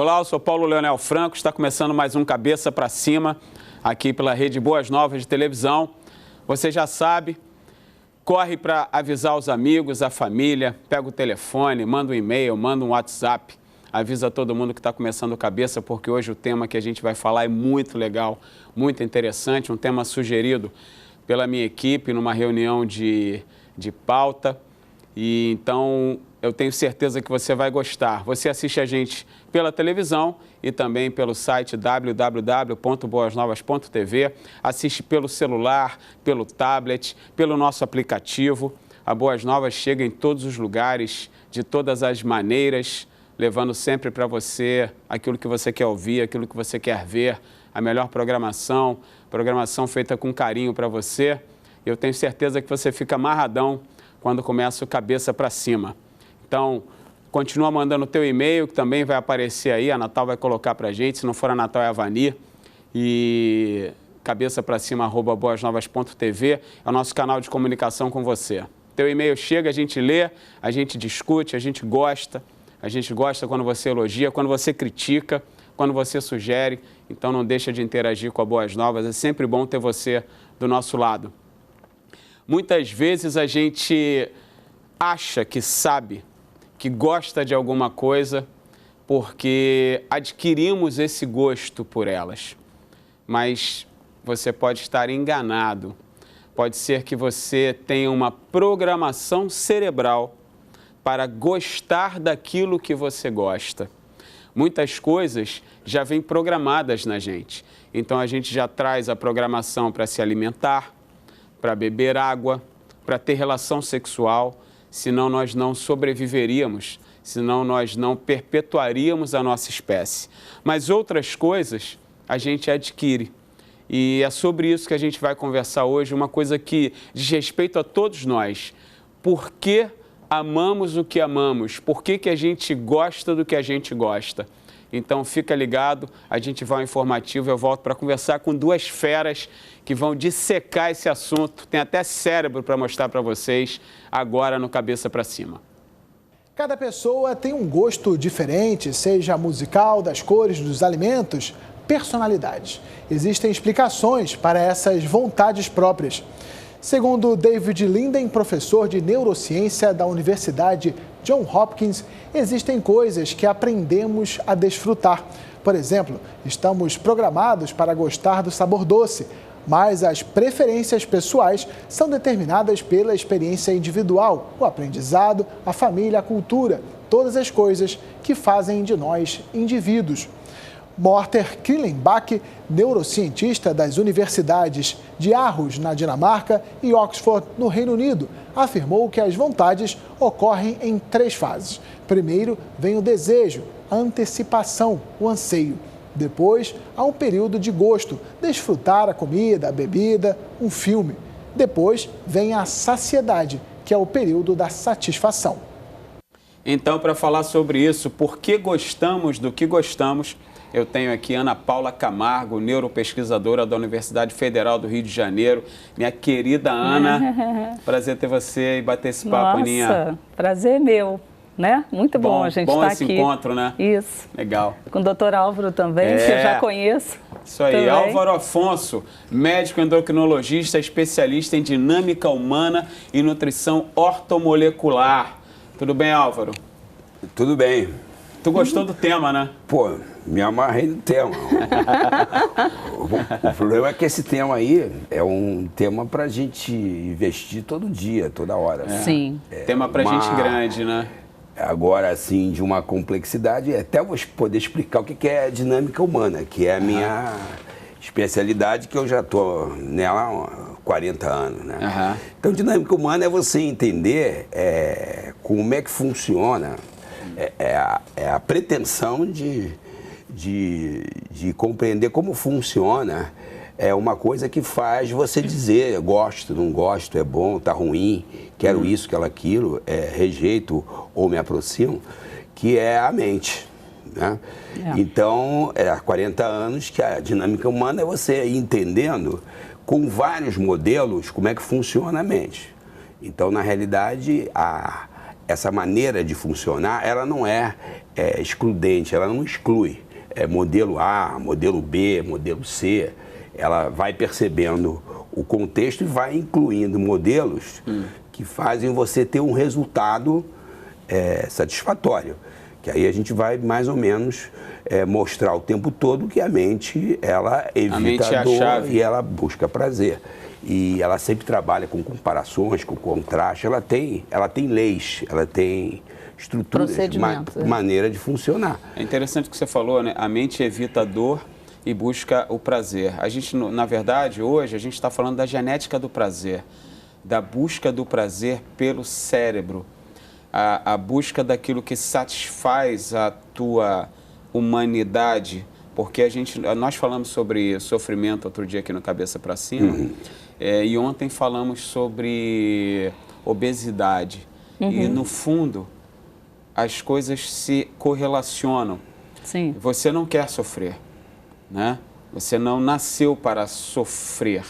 Olá, eu sou Paulo Leonel Franco, está começando mais um Cabeça para Cima, aqui pela Rede Boas Novas de televisão. Você já sabe, corre para avisar os amigos, a família, pega o telefone, manda um e-mail, manda um WhatsApp, avisa todo mundo que está começando o Cabeça, porque hoje o tema que a gente vai falar é muito legal, muito interessante, um tema sugerido pela minha equipe numa reunião de pauta. E então eu tenho certeza que você vai gostar. Você assiste a gente pela televisão e também pelo site www.boasnovas.tv, assiste pelo celular, pelo tablet, pelo nosso aplicativo. A Boas Novas chega em todos os lugares, de todas as maneiras, levando sempre para você aquilo que você quer ouvir, aquilo que você quer ver, a melhor programação feita com carinho para você. Eu tenho certeza que você fica amarradão quando começa o Cabeça para Cima. Então, continua mandando o teu e-mail, que também vai aparecer aí, a Natal vai colocar para a gente, se não for a Natal é a Vani, e cabeçapracima@boasnovas.tv é o nosso canal de comunicação com você. Teu e-mail chega, a gente lê, a gente discute, a gente gosta quando você elogia, quando você critica, quando você sugere, então não deixa de interagir com a Boas Novas, é sempre bom ter você do nosso lado. Muitas vezes a gente acha que sabe, que gosta de alguma coisa, porque adquirimos esse gosto por elas. Mas você pode estar enganado. Pode ser que você tenha uma programação cerebral para gostar daquilo que você gosta. Muitas coisas já vêm programadas na gente. Então a gente já traz a programação para se alimentar, para beber água, para ter relação sexual, senão nós não sobreviveríamos, senão nós não perpetuaríamos a nossa espécie. Mas outras coisas a gente adquire. E é sobre isso que a gente vai conversar hoje, uma coisa que diz respeito a todos nós. Por que amamos o que amamos? Por que a gente gosta do que a gente gosta? Então fica ligado, a gente vai ao informativo, eu volto para conversar com duas feras que vão dissecar esse assunto, tem até cérebro para mostrar para vocês, agora no Cabeça para Cima. Cada pessoa tem um gosto diferente, seja musical, das cores, dos alimentos, personalidades. Existem explicações para essas vontades próprias. Segundo David Linden, professor de neurociência da Universidade Johns Hopkins, existem coisas que aprendemos a desfrutar. Por exemplo, estamos programados para gostar do sabor doce, mas as preferências pessoais são determinadas pela experiência individual, o aprendizado, a família, a cultura, todas as coisas que fazem de nós indivíduos. Morten Killenbach, neurocientista das universidades de Aarhus, na Dinamarca, e Oxford, no Reino Unido, afirmou que as vontades ocorrem em 3 fases. Primeiro vem o desejo, a antecipação, o anseio. Depois, há um período de gosto, desfrutar a comida, a bebida, um filme. Depois vem a saciedade, que é o período da satisfação. Então, para falar sobre isso, por que gostamos do que gostamos, eu tenho aqui Ana Paula Camargo, neuropesquisadora da Universidade Federal do Rio de Janeiro. Minha querida Ana, prazer ter você e bater esse papo, Aninha. Nossa, prazer meu, né? Muito bom a gente estar aqui. Bom esse encontro, né? Isso. Legal. Com o doutor Álvaro também, que eu já conheço. Isso aí, também. Álvaro Afonso, médico endocrinologista, especialista em dinâmica humana e nutrição ortomolecular. Tudo bem, Álvaro? Tudo bem. Tu gostou do tema, né? Pô, me amarrei no tema. O problema é que esse tema aí é um tema pra gente investir todo dia, toda hora. Sim. Tema pra gente grande, né? Agora, assim, de uma complexidade, até vou poder explicar o que é dinâmica humana, que é a minha especialidade, que eu já tô nela há 40 anos, né? Então, dinâmica humana é você entender como é que funciona. É a pretensão de compreender como funciona uma coisa que faz você dizer gosto, não gosto, é bom, tá ruim, quero isso, quero aquilo, rejeito ou me aproximo, que é a mente, né? Então, há 40 anos que a dinâmica humana é você ir entendendo com vários modelos como é que funciona a mente. Então, na realidade, essa maneira de funcionar, ela não é excludente, ela não exclui. Modelo A, modelo B, modelo C, ela vai percebendo o contexto e vai incluindo modelos que fazem você ter um resultado satisfatório. Que aí a gente vai mais ou menos mostrar o tempo todo que a mente, ela evita a dor e ela busca prazer. E ela sempre trabalha com comparações, com contraste, ela tem leis, ela tem estruturas, maneira de funcionar. É interessante o que você falou, né? A mente evita a dor e busca o prazer. A gente, na verdade, hoje, a gente está falando da genética do prazer, da busca do prazer pelo cérebro, a busca daquilo que satisfaz a tua humanidade, porque nós falamos sobre sofrimento outro dia aqui no Cabeça para Cima, e ontem falamos sobre obesidade, e no fundo as coisas se correlacionam. Sim. Você não quer sofrer, né? Você não nasceu para sofrer.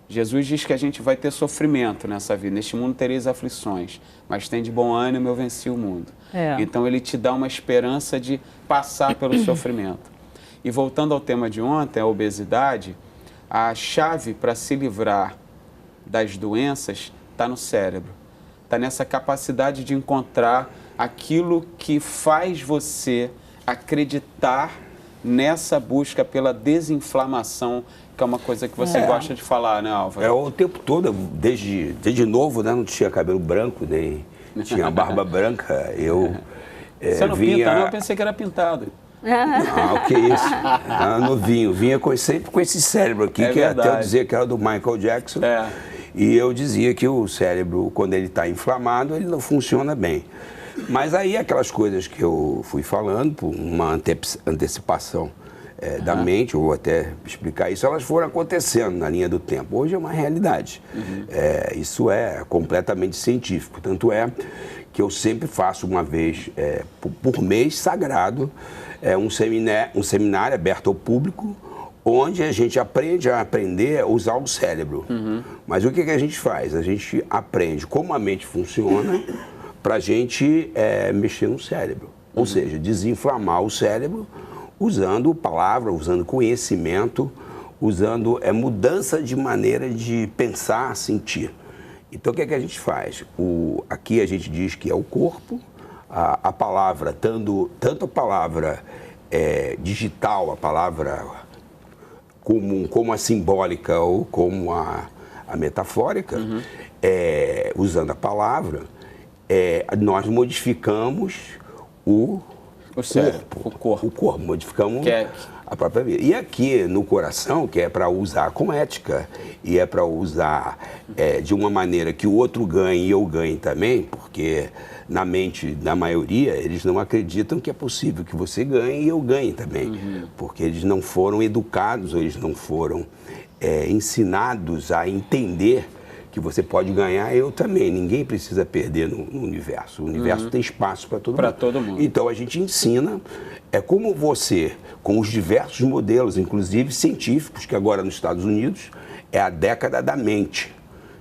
Jesus diz que a gente vai ter sofrimento nessa vida. Neste mundo tereis aflições, mas tem de bom ânimo, eu venci o mundo. Então ele te dá uma esperança de passar pelo sofrimento. E voltando ao tema de ontem, a obesidade, a chave para se livrar das doenças está no cérebro. Está nessa capacidade de encontrar aquilo que faz você acreditar nessa busca pela desinflamação, que é uma coisa que você gosta de falar, né, Álvaro? O tempo todo, desde novo, né, não tinha cabelo branco, nem tinha barba branca. Você não pinta, não? Eu pensei que era pintado. O que é isso? Novinho. Vinha sempre com esse cérebro aqui, que até eu dizia que era do Michael Jackson. E eu dizia que o cérebro, quando ele está inflamado, ele não funciona bem. Mas aí aquelas coisas que eu fui falando, por uma antecipação da mente, ou até explicar isso, elas foram acontecendo na linha do tempo. Hoje é uma realidade. Isso é completamente científico. Tanto é que eu sempre faço uma vez por mês sagrado um seminário aberto ao público, onde a gente aprende a usar o cérebro. Mas o que a gente faz? A gente aprende como a mente funciona para a gente mexer no cérebro. Ou seja, desinflamar o cérebro usando palavra, usando conhecimento, usando mudança de maneira de pensar, sentir. Então, o que a gente faz? Aqui a gente diz que é o corpo, a palavra, tanto a palavra digital, a palavra como a simbólica ou como a metafórica, usando a palavra, nós modificamos o corpo, modificamos a própria vida. E aqui no coração, que é para usar com ética, e é para usar de uma maneira que o outro ganhe e eu ganhe também, porque na mente da maioria, eles não acreditam que é possível que você ganhe e eu ganhe também, porque eles não foram educados, ou eles não foram ensinados a entender que você pode ganhar, eu também. Ninguém precisa perder no universo. O universo tem espaço para todo mundo. Então a gente ensina como você, com os diversos modelos, inclusive científicos, que agora nos Estados Unidos é a década da mente.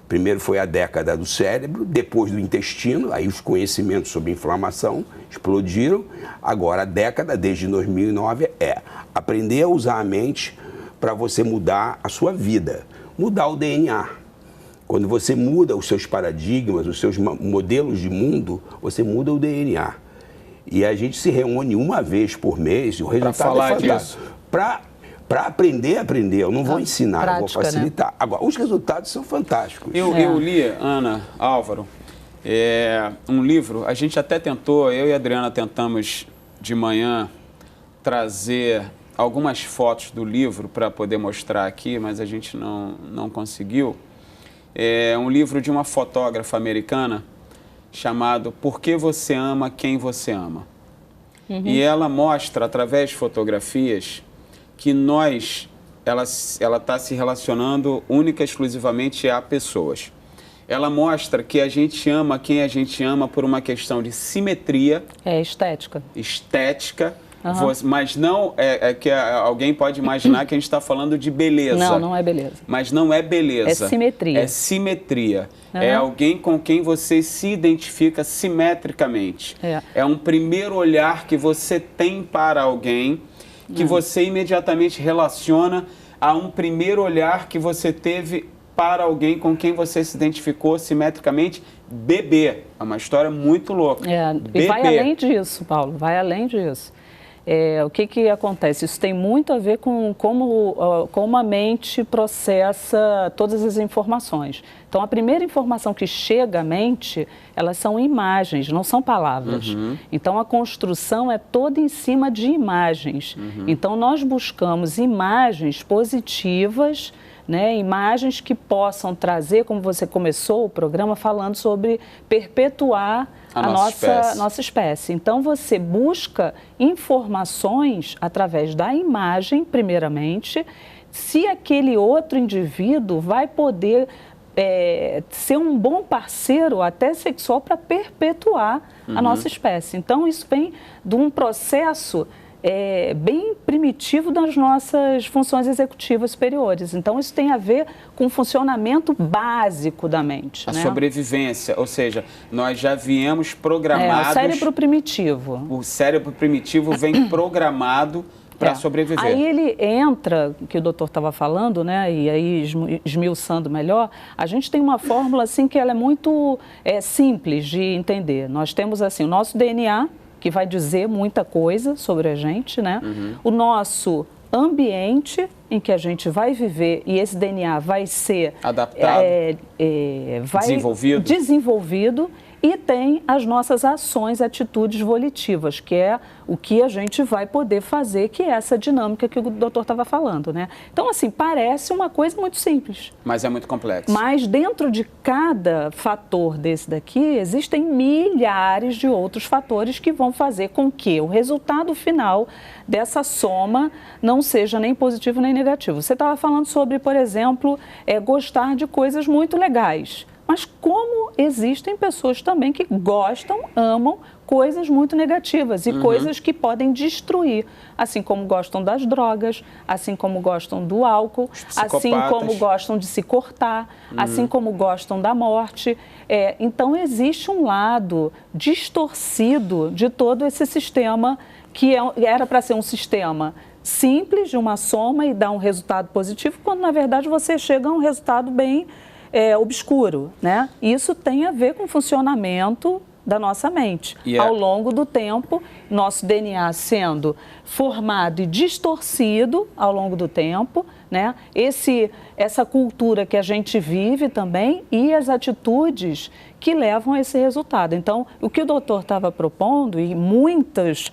Primeiro foi a década do cérebro, depois do intestino, aí os conhecimentos sobre inflamação explodiram. Agora a década, desde 2009, é aprender a usar a mente para você mudar a sua vida, mudar o DNA. Quando você muda os seus paradigmas, os seus modelos de mundo, você muda o DNA. E a gente se reúne uma vez por mês, e o resultado é fantástico. Para aprender. Eu não vou ensinar, prática, eu vou facilitar. Né? Agora, os resultados são fantásticos. Eu li, Ana, Álvaro, um livro, a gente até tentou, eu e a Adriana tentamos de manhã trazer algumas fotos do livro para poder mostrar aqui, mas a gente não conseguiu. É um livro de uma fotógrafa americana chamado Por que Você Ama Quem Você Ama. E ela mostra, através de fotografias, que ela está se relacionando única e exclusivamente a pessoas. Ela mostra que a gente ama quem a gente ama por uma questão de simetria. Estética. Estética. Mas não é que alguém pode imaginar que a gente está falando de beleza. Não, não é beleza. Mas não é beleza. É simetria. É simetria. É alguém com quem você se identifica simetricamente. É um primeiro olhar que você tem para alguém que você imediatamente relaciona a um primeiro olhar que você teve para alguém com quem você se identificou simetricamente, bebê. É uma história muito louca. E vai além disso, Paulo, vai além disso. O que acontece? Isso tem muito a ver com como a mente processa todas as informações. Então, a primeira informação que chega à mente, elas são imagens, não são palavras. Então, a construção é toda em cima de imagens. Então, nós buscamos imagens positivas, né, imagens que possam trazer, como você começou o programa falando sobre perpetuar a nossa espécie. Então, você busca informações através da imagem, primeiramente, se aquele outro indivíduo vai poder ser um bom parceiro, até sexual, para perpetuar a nossa espécie. Então, isso vem de um processo bem primitivo das nossas funções executivas superiores. Então, isso tem a ver com o funcionamento básico da mente. A sobrevivência, ou seja, nós já viemos programados... o cérebro primitivo. O cérebro primitivo vem programado para sobreviver. Aí ele entra, que o doutor estava falando, né, e aí esmiuçando melhor, a gente tem uma fórmula assim que ela é muito simples de entender. Nós temos assim o nosso DNA, que vai dizer muita coisa sobre a gente, né? O nosso ambiente em que a gente vai viver e esse DNA vai ser adaptado, desenvolvido e tem as nossas ações, atitudes volitivas, que é o que a gente vai poder fazer, que é essa dinâmica que o doutor estava falando, né? Então, assim, parece uma coisa muito simples. Mas é muito complexo. Mas dentro de cada fator desse daqui, existem milhares de outros fatores que vão fazer com que o resultado final dessa soma não seja nem positivo nem negativo. Você estava falando sobre, por exemplo, gostar de coisas muito legais. Mas como existem pessoas também que gostam, amam coisas muito negativas e coisas que podem destruir, assim como gostam das drogas, assim como gostam do álcool, assim como gostam de se cortar, assim como gostam da morte. Então, existe um lado distorcido de todo esse sistema que era para ser um sistema simples, de uma soma e dar um resultado positivo, quando, na verdade, você chega a um resultado bem obscuro, né? Isso tem a ver com o funcionamento da nossa mente. Ao longo do tempo, nosso DNA sendo formado e distorcido ao longo do tempo, né? Essa cultura que a gente vive também e as atitudes que levam a esse resultado. Então, o que o doutor estava propondo, e muitos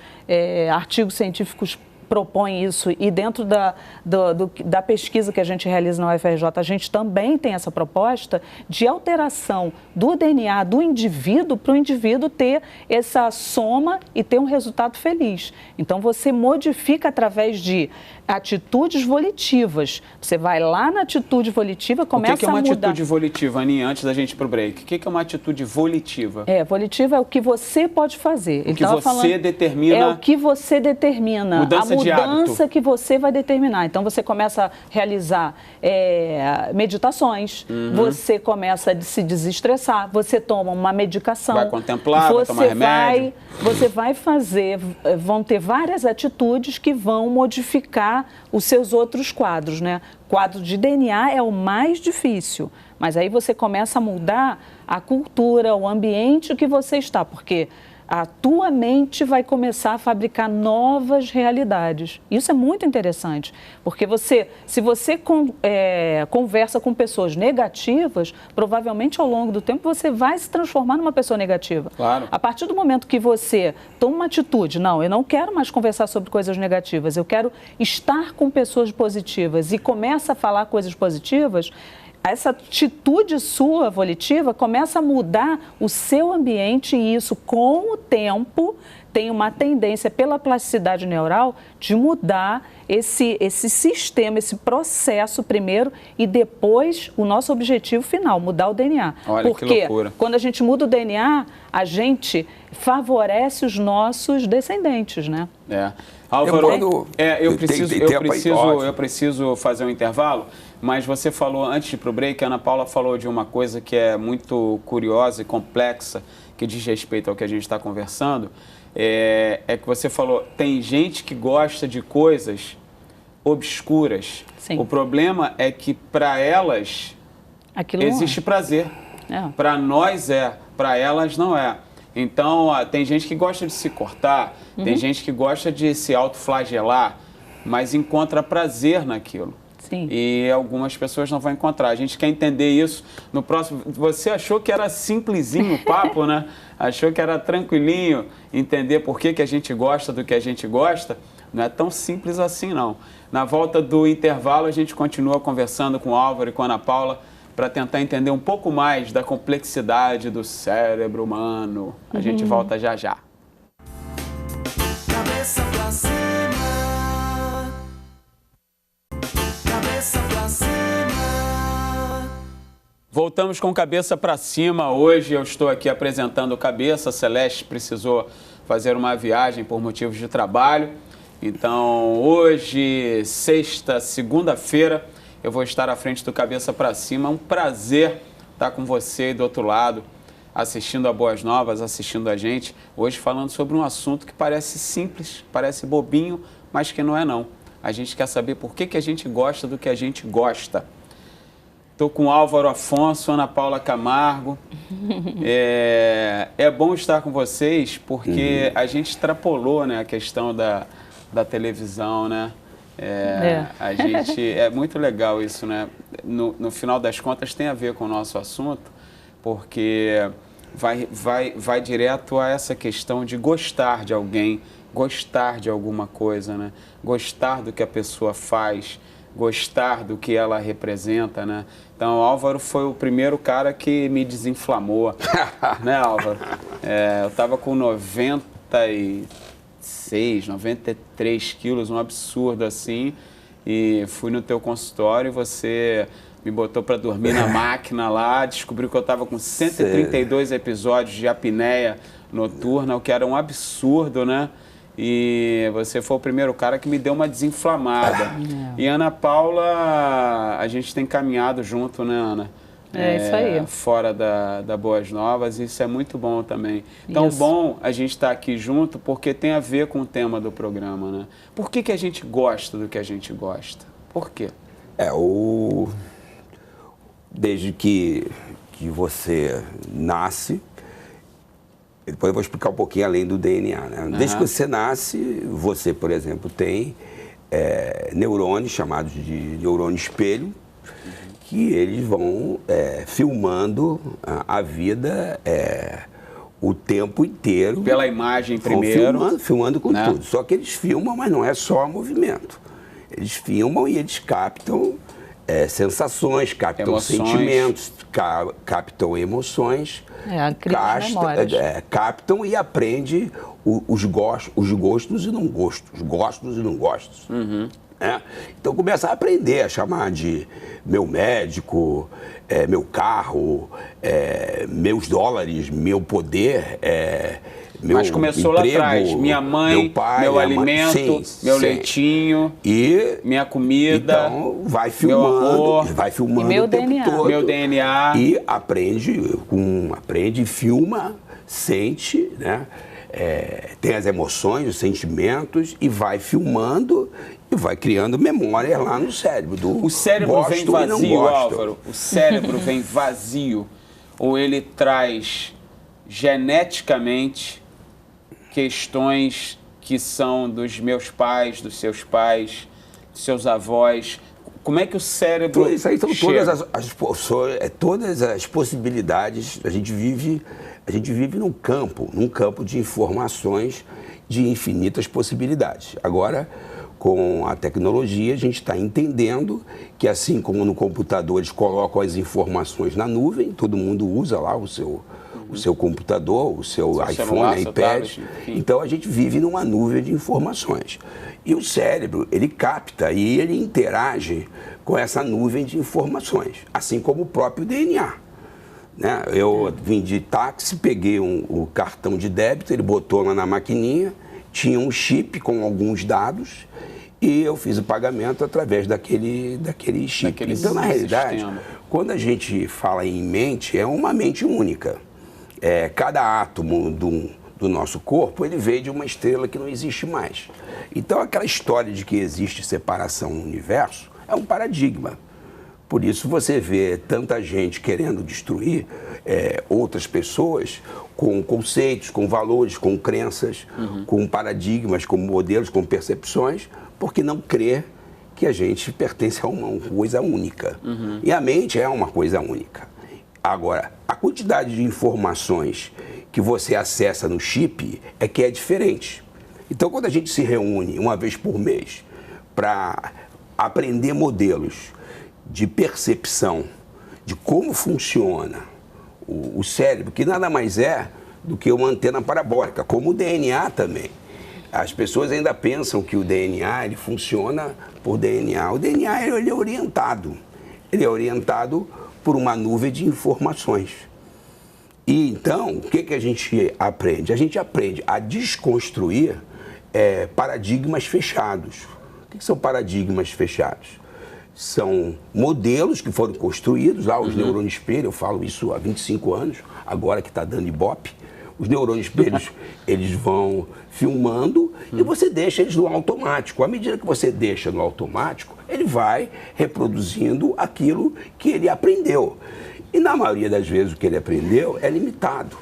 artigos científicos propõe isso, e dentro da pesquisa que a gente realiza na UFRJ, a gente também tem essa proposta de alteração do DNA do indivíduo para o indivíduo ter essa soma e ter um resultado feliz. Então, você modifica através de atitudes volitivas. Você vai lá na atitude volitiva, começa a mudar. O que é uma atitude volitiva, Aninha, antes da gente ir para o break? O que é uma atitude volitiva? Volitiva é o que você pode fazer. O que você determina. É o que você determina. Mudança de hábito. A mudança que você vai determinar. Então, você começa a realizar meditações, você começa a se desestressar, você toma uma medicação. Vai contemplar, vai tomar remédio. Você vai fazer, vão ter várias atitudes que vão modificar os seus outros quadros, né? Quadro de DNA é o mais difícil, mas aí você começa a mudar a cultura, o ambiente que você está, porque a tua mente vai começar a fabricar novas realidades. Isso é muito interessante, porque se você conversa com pessoas negativas, provavelmente ao longo do tempo você vai se transformar numa pessoa negativa. Claro. A partir do momento que você toma uma atitude, não, eu não quero mais conversar sobre coisas negativas, eu quero estar com pessoas positivas e começa a falar coisas positivas, essa atitude sua volitiva começa a mudar o seu ambiente e isso, com o tempo, tem uma tendência pela plasticidade neural de mudar esse sistema, esse processo primeiro e depois o nosso objetivo final, mudar o DNA. Olha, porque que loucura. Quando a gente muda o DNA, a gente favorece os nossos descendentes, né? Álvaro, eu preciso fazer um intervalo, mas você falou, antes de ir para o break, a Ana Paula falou de uma coisa que é muito curiosa e complexa, que diz respeito ao que a gente está conversando, é que você falou, tem gente que gosta de coisas obscuras. Sim. O problema é que para elas existe prazer. Para nós para elas não é. Então, tem gente que gosta de se cortar, tem gente que gosta de se autoflagelar, mas encontra prazer naquilo. Sim. E algumas pessoas não vão encontrar. A gente quer entender isso no próximo... Você achou que era simplesinho o papo, né? Achou que era tranquilinho entender por que a gente gosta do que a gente gosta? Não é tão simples assim, não. Na volta do intervalo, a gente continua conversando com o Álvaro e com a Ana Paula para tentar entender um pouco mais da complexidade do cérebro humano. A gente volta já já. Cabeça pra cima. Cabeça pra cima. Voltamos com Cabeça para Cima. Hoje eu estou aqui apresentando o Cabeça. A Celeste precisou fazer uma viagem por motivos de trabalho. Então, hoje, segunda-feira, eu vou estar à frente do Cabeça para Cima. É um prazer estar com você aí do outro lado, assistindo a Boas Novas, assistindo a gente. Hoje falando sobre um assunto que parece simples, parece bobinho, mas que não é não. A gente quer saber por que a gente gosta do que a gente gosta. Estou com Álvaro Afonso, Ana Paula Camargo. É bom estar com vocês porque a gente extrapolou, né, a questão da televisão, né? A gente, é muito legal isso, né? No final das contas tem a ver com o nosso assunto, porque vai direto a essa questão de gostar de alguém, gostar de alguma coisa, né? Gostar do que a pessoa faz, gostar do que ela representa, né? Então, o Álvaro foi o primeiro cara que me desinflamou, né, Álvaro? Eu estava com 93 quilos, um absurdo assim, e fui no teu consultório e você me botou para dormir na máquina lá, descobriu que eu estava com 132 episódios de apneia noturna, o que era um absurdo, né? E você foi o primeiro cara que me deu uma desinflamada. E Ana Paula, a gente tem caminhado junto, né, Ana? Isso aí. Fora da Boas Novas, isso é muito bom também. Então, Isso. bom a gente estar aqui junto porque tem a ver com o tema do programa, né? Por que a gente gosta do que a gente gosta? Por quê? Desde que você nasce, depois eu vou explicar um pouquinho além do DNA, né? Desde que você nasce, você, por exemplo, tem neurônios chamados de neurônio espelho, que eles vão filmando a vida o tempo inteiro. Pela imagem primeiro. Filmando com tudo. Só que eles filmam, mas não é só movimento. Eles filmam e eles captam sensações, captam emoções. sentimentos, captam emoções. Captam e aprende os gostos e não gostos. Gostos e não gostos. Então começa a aprender a chamar de meu médico, meu carro, meus dólares, meu poder, meu Mas começou emprego, lá atrás, minha mãe, meu pai, meu alimento, meu sim. leitinho, minha comida, então vai filmando, meu amor, vai filmando meu o tempo DNA. todo. Meu DNA. E aprende, filma, sente, né? Tem as emoções, os sentimentos e vai filmando e vai criando memórias lá no cérebro. O cérebro vem vazio, Álvaro? O cérebro vem vazio ou ele traz geneticamente questões que são dos meus pais, dos seus avós? Como é que o cérebro Isso aí são chega? todas as possibilidades. A gente vive num campo de informações de infinitas possibilidades. Agora, com a tecnologia, a gente está entendendo que, assim como no computador eles colocam as informações na nuvem, todo mundo usa lá o seu computador, o seu iPhone, celular, iPad. tablet, enfim. Então a gente vive numa nuvem de informações. E o cérebro, ele capta e ele interage com essa nuvem de informações, assim como o próprio DNA. Né? Eu vim de táxi, peguei o cartão de débito, ele botou lá na maquininha, tinha um chip com alguns dados e eu fiz o pagamento através daquele chip. Então, na realidade, sistema. quando a gente fala em mente, é uma mente única. Cada átomo do nosso corpo, ele veio de uma estrela que não existe mais. Então, aquela história de que existe separação no universo é um paradigma. Por isso você vê tanta gente querendo destruir outras pessoas com conceitos, com valores, com crenças, com paradigmas, com modelos, com percepções, porque não crê que a gente pertence a uma coisa única. E a mente é uma coisa única. Agora, a quantidade de informações que você acessa no chip é que é diferente. Então, quando a gente se reúne uma vez por mês para aprender modelos de percepção de como funciona o cérebro, que nada mais é do que uma antena parabólica, como o DNA também. As pessoas ainda pensam que o DNA ele funciona por DNA. O DNA ele é orientado. Ele é orientado por uma nuvem de informações. E então, o que a gente aprende? A gente aprende a desconstruir paradigmas fechados. O que são paradigmas fechados? São modelos que foram construídos, lá os neurônios espelho, eu falo isso há 25 anos, agora que está dando ibope. Os neurônios espelhos, eles vão filmando e você deixa eles no automático. À medida que você deixa no automático, ele vai reproduzindo aquilo que ele aprendeu. E na maioria das vezes o que ele aprendeu é limitado.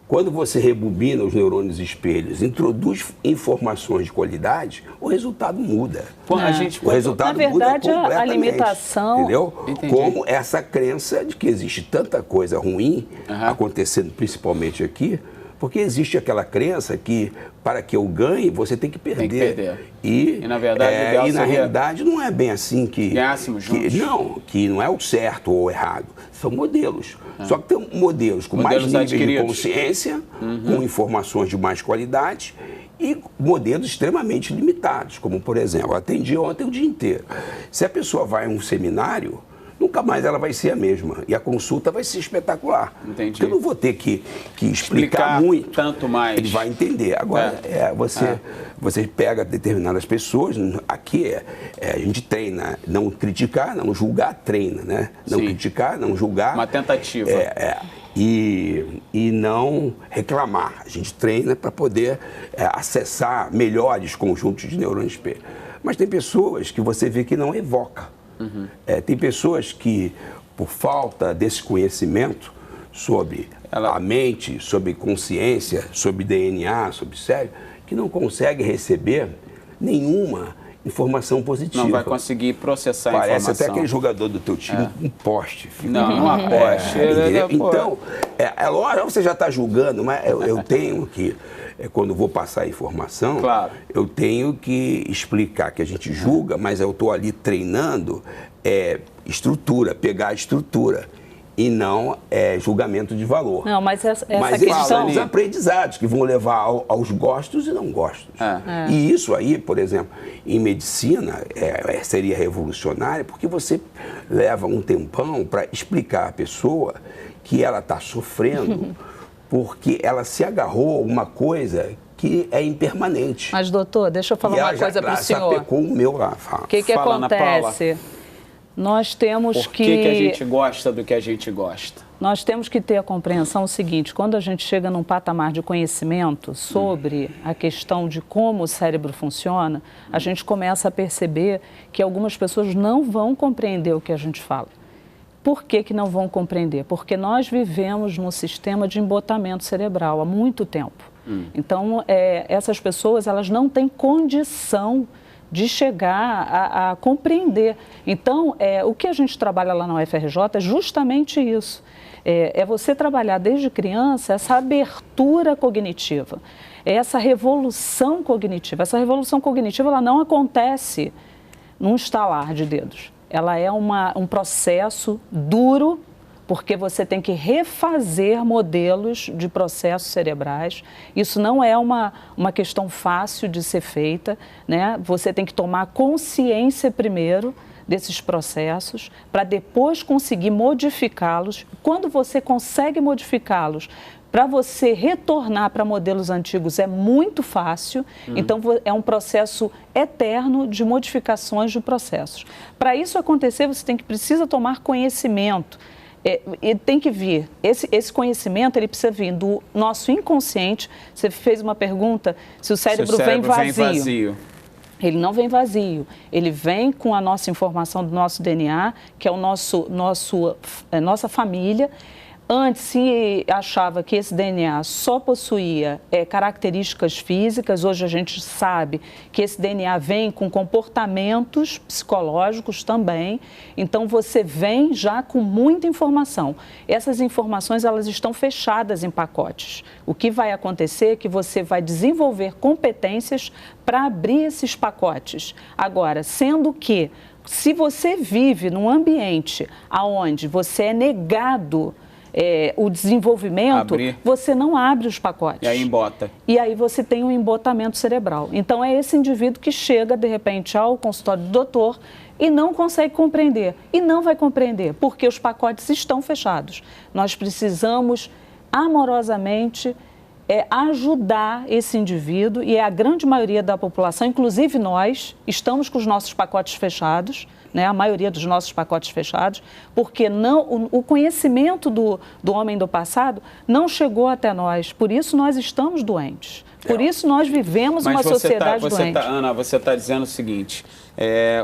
Quando você rebobina os neurônios espelhos, introduz informações de qualidade, o resultado muda. O resultado na verdade, muda completamente. a limitação... Entendeu? Entendi. Como essa crença de que existe tanta coisa ruim acontecendo, principalmente aqui, porque existe aquela crença que para que eu ganhe, você tem que perder. Tem que perder. E na verdade, o ideal na seria... realidade não é bem assim que... Ganhássemos juntos. Que não é o certo ou o errado. São modelos. Só que tem modelos com Modelos mais nível de adquiridos. consciência, com informações de mais qualidade e modelos extremamente limitados, como, por exemplo, eu atendi ontem o dia inteiro. Se a pessoa vai a um seminário, nunca mais ela vai ser a mesma. E a consulta vai ser espetacular. Entendi. Porque eu não vou ter que explicar muito. Tanto mais. Ele vai entender. Agora, você pega determinadas pessoas, aqui a gente treina, não criticar, não julgar, treina, né? Não criticar, não julgar. Uma tentativa. E não reclamar. A gente treina para poder acessar melhores conjuntos de neurônios espelho. Mas tem pessoas que você vê que não evoca. Tem pessoas que, por falta desse conhecimento sobre a mente, sobre consciência, sobre DNA, sobre cérebro, que não consegue receber nenhuma informação positiva. Não vai conseguir processar a Parece informação. até aquele jogador do teu time, um poste. Não, uma poste. Então, lógico, você já está julgando, mas eu tenho que, quando vou passar a informação, eu tenho que explicar que a gente julga, mas eu estou ali treinando estrutura, pegar a estrutura. E não julgamento de valor. Não, mas essa mas questão... esses são os aprendizados que vão levar aos gostos e não gostos. E isso aí, por exemplo, em medicina, seria revolucionário, porque você leva um tempão para explicar à pessoa que ela está sofrendo porque ela se agarrou a uma coisa que é impermanente. Mas, doutor, deixa eu falar uma coisa para o senhor. Sapecou o meu lá. O que acontece? Nós temos Por que a gente gosta do que a gente gosta? Nós temos que ter a compreensão seguinte, quando a gente chega num patamar de conhecimento sobre a questão de como o cérebro funciona, a gente começa a perceber que algumas pessoas não vão compreender o que a gente fala. Por que não vão compreender? Porque nós vivemos num sistema de embotamento cerebral há muito tempo. Então, essas pessoas, elas não têm condição de chegar a compreender. Então, o que a gente trabalha lá na UFRJ é justamente isso. é você trabalhar desde criança essa abertura cognitiva, essa revolução cognitiva. Essa revolução cognitiva ela não acontece num estalar de dedos. Ela é um processo duro, porque você tem que refazer modelos de processos cerebrais. Isso não é uma questão fácil de ser feita, né? Você tem que tomar consciência primeiro desses processos, para depois conseguir modificá-los. Quando você consegue modificá-los, para você retornar para modelos antigos é muito fácil, então é um processo eterno de modificações de processos. Para isso acontecer, você precisa tomar conhecimento. E tem que vir, esse conhecimento ele precisa vir do nosso inconsciente. Você fez uma pergunta se o cérebro vem vazio. Ele não vem vazio, ele vem com a nossa informação do nosso DNA, que é o nossa família. Antes se achava que esse DNA só possuía características físicas, hoje a gente sabe que esse DNA vem com comportamentos psicológicos também, então você vem já com muita informação. Essas informações elas estão fechadas em pacotes. O que vai acontecer é que você vai desenvolver competências para abrir esses pacotes. Agora, sendo que se você vive num ambiente onde você é negado o desenvolvimento, você não abre os pacotes. E aí embota. E aí você tem um embotamento cerebral. Então é esse indivíduo que chega, de repente, ao consultório do doutor e não consegue compreender. E não vai compreender, porque os pacotes estão fechados. Nós precisamos, amorosamente, ajudar esse indivíduo, e a grande maioria da população, inclusive nós, estamos com os nossos pacotes fechados, né, a maioria dos nossos pacotes fechados, porque o conhecimento do homem do passado não chegou até nós, por isso nós estamos doentes, por isso nós vivemos uma sociedade doente. Ana, você está dizendo o seguinte,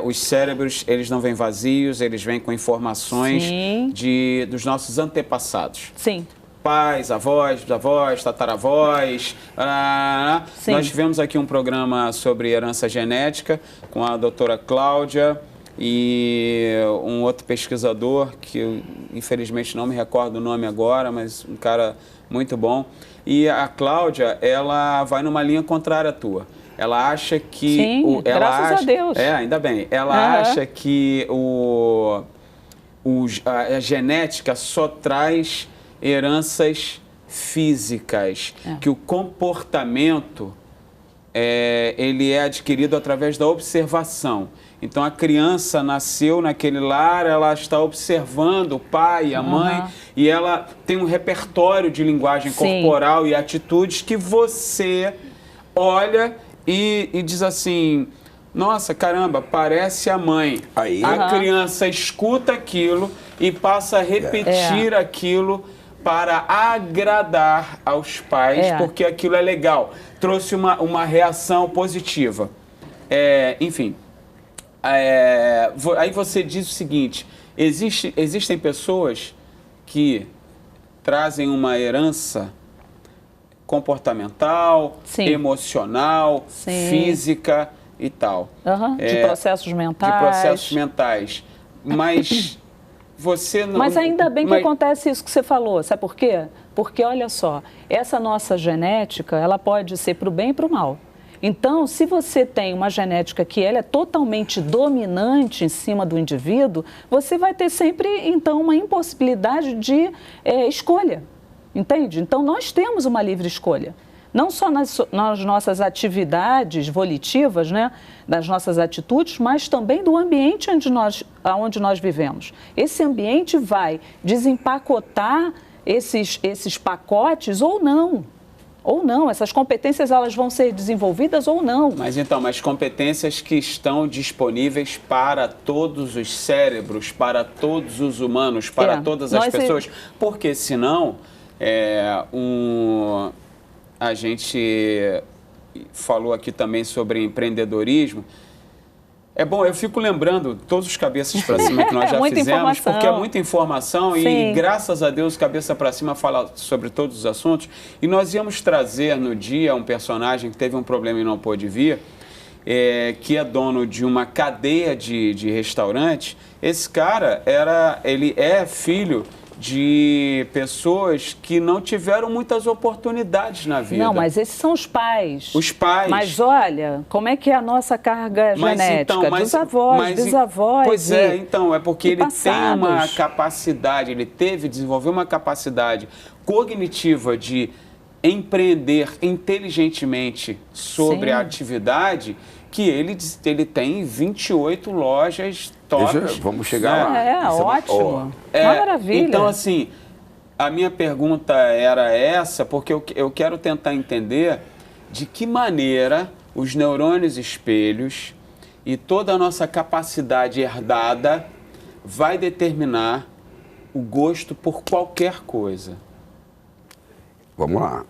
os cérebros, eles não vêm vazios, eles vêm com informações dos nossos antepassados. Sim. Pais, avós, bisavós, tataravós. Nós tivemos aqui um programa sobre herança genética com a doutora Cláudia e um outro pesquisador, que eu infelizmente não me recordo o nome agora, mas um cara muito bom. E a Cláudia, ela vai numa linha contrária à tua. Ela acha que... graças a Deus. Ainda bem. Ela acha que a genética só traz heranças físicas, que o comportamento ele é adquirido através da observação. Então a criança nasceu naquele lar, ela está observando o pai e a mãe, e ela tem um repertório de linguagem corporal e atitudes que você olha e diz assim: nossa, caramba, parece a mãe. Aí a criança escuta aquilo e passa a repetir aquilo para agradar aos pais, porque aquilo é legal. Trouxe uma reação positiva. Enfim, aí você diz o seguinte, existem pessoas que trazem uma herança comportamental, emocional, física e tal. De processos mentais. De processos mentais. Mas... Mas ainda bem que acontece isso que você falou, sabe por quê? Porque, olha só, essa nossa genética, ela pode ser para o bem e para o mal. Então, se você tem uma genética que ela é totalmente dominante em cima do indivíduo, você vai ter sempre, então, uma impossibilidade de escolha, entende? Então, nós temos uma livre escolha. Não só nas nossas atividades volitivas, né, das nossas atitudes, mas também do ambiente onde nós vivemos. Esse ambiente vai desempacotar esses pacotes ou não. Ou não, essas competências elas vão ser desenvolvidas ou não. Mas competências que estão disponíveis para todos os cérebros, para todos os humanos, para todas as pessoas. Porque senão, a gente falou aqui também sobre empreendedorismo. É bom, eu fico lembrando todos os cabeças para cima que nós já fizemos, porque é muita informação e graças a Deus Cabeça para Cima fala sobre todos os assuntos. E nós íamos trazer no dia um personagem que teve um problema e não pôde vir, que é dono de uma cadeia de restaurantes. Esse cara ele é filho de pessoas que não tiveram muitas oportunidades na vida. Não, mas esses são os pais. Os pais. Mas olha, como é que é a nossa carga genética? Dos avós, bisavós. Pois é, então, é porque ele passados. tem uma capacidade, ele desenvolveu uma capacidade cognitiva de empreender inteligentemente sobre a atividade, que ele tem 28 lojas tops. Vamos chegar lá. É, ótimo. Uma maravilha. Então, assim, a minha pergunta era essa, porque eu quero tentar entender de que maneira os neurônios espelhos e toda a nossa capacidade herdada vai determinar o gosto por qualquer coisa. Vamos lá.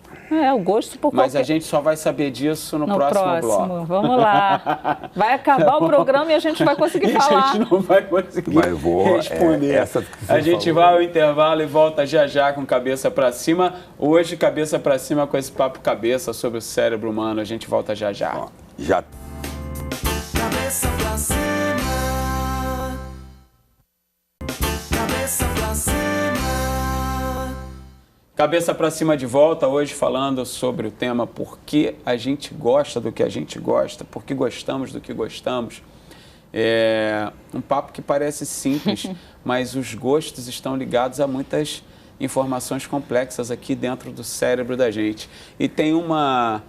O gosto por Mas qualquer... a gente só vai saber disso no próximo bloco. Vamos lá. Vai acabar o programa e a gente vai conseguir falar. A gente não vai conseguir responder. A gente vai ao intervalo e volta já já com Cabeça pra Cima. Hoje, Cabeça pra Cima com esse papo cabeça sobre o cérebro humano. A gente volta já já. Ó, já. Cabeça pra cima. Cabeça pra cima. Cabeça pra Cima de volta, hoje falando sobre o tema por que a gente gosta do que a gente gosta, por que gostamos do que gostamos. É um papo que parece simples, mas os gostos estão ligados a muitas informações complexas aqui dentro do cérebro da gente. E tem uma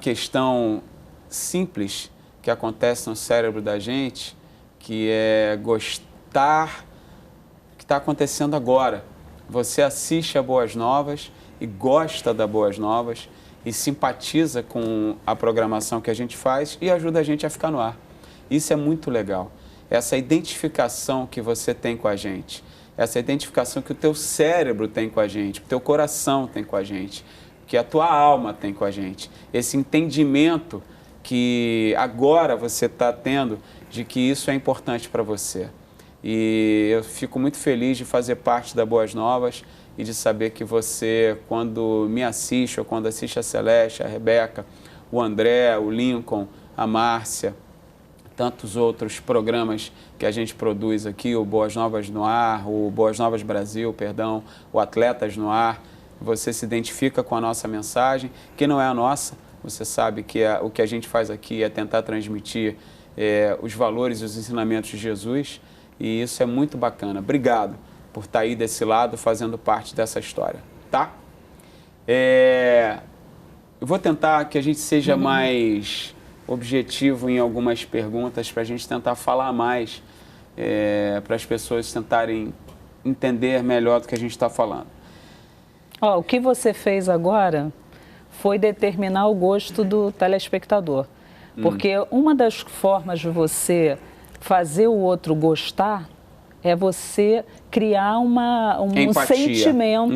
questão simples que acontece no cérebro da gente, que é gostar do que está acontecendo agora. Você assiste a Boas Novas e gosta da Boas Novas e simpatiza com a programação que a gente faz e ajuda a gente a ficar no ar. Isso é muito legal. Essa identificação que você tem com a gente, essa identificação que o teu cérebro tem com a gente, que o teu coração tem com a gente, que a tua alma tem com a gente. Esse entendimento que agora você está tendo de que isso é importante para você. E eu fico muito feliz de fazer parte da Boas Novas e de saber que você, quando me assiste ou quando assiste a Celeste, a Rebeca, o André, o Lincoln, a Márcia, tantos outros programas que a gente produz aqui, o Boas Novas no Ar, o Boas Novas Brasil, perdão, o Atletas no Ar, você se identifica com a nossa mensagem, que não é a nossa, você sabe que o que a gente faz aqui é tentar transmitir os valores e os ensinamentos de Jesus. E isso é muito bacana. Obrigado por estar aí desse lado, fazendo parte dessa história, tá? Eu vou tentar que a gente seja mais objetivo em algumas perguntas, para a gente tentar falar mais, para as pessoas tentarem entender melhor do que a gente está falando. O que você fez agora foi determinar o gosto do telespectador. Porque uma das formas de você fazer o outro gostar é você criar um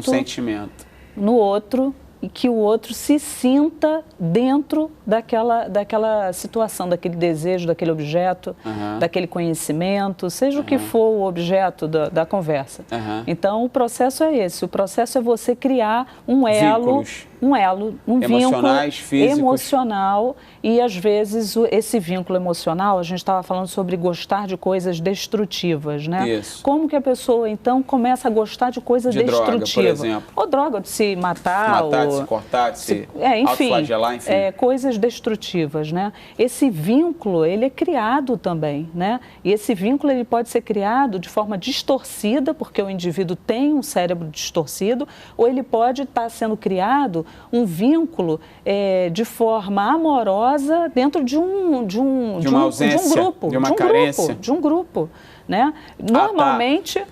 sentimento no outro e que o outro se sinta dentro daquela situação, daquele desejo, daquele objeto, daquele conhecimento, seja o que for o objeto da conversa. Então, o processo é esse. O processo é você criar um elo, um vínculo físicos. Emocional e, às vezes, esse vínculo emocional, a gente estava falando sobre gostar de coisas destrutivas, né? Isso. Como que a pessoa, então, começa a gostar de coisas destrutivas? Droga, por exemplo. Ou droga, de se matar, de se cortar, de se autoflagelar, enfim. Coisas destrutivas, né? Esse vínculo, ele é criado também, né? E esse vínculo, ele pode ser criado de forma distorcida, porque o indivíduo tem um cérebro distorcido, ou ele pode estar sendo criado um vínculo de forma amorosa dentro de um grupo, de uma carência, de um grupo, né? Normalmente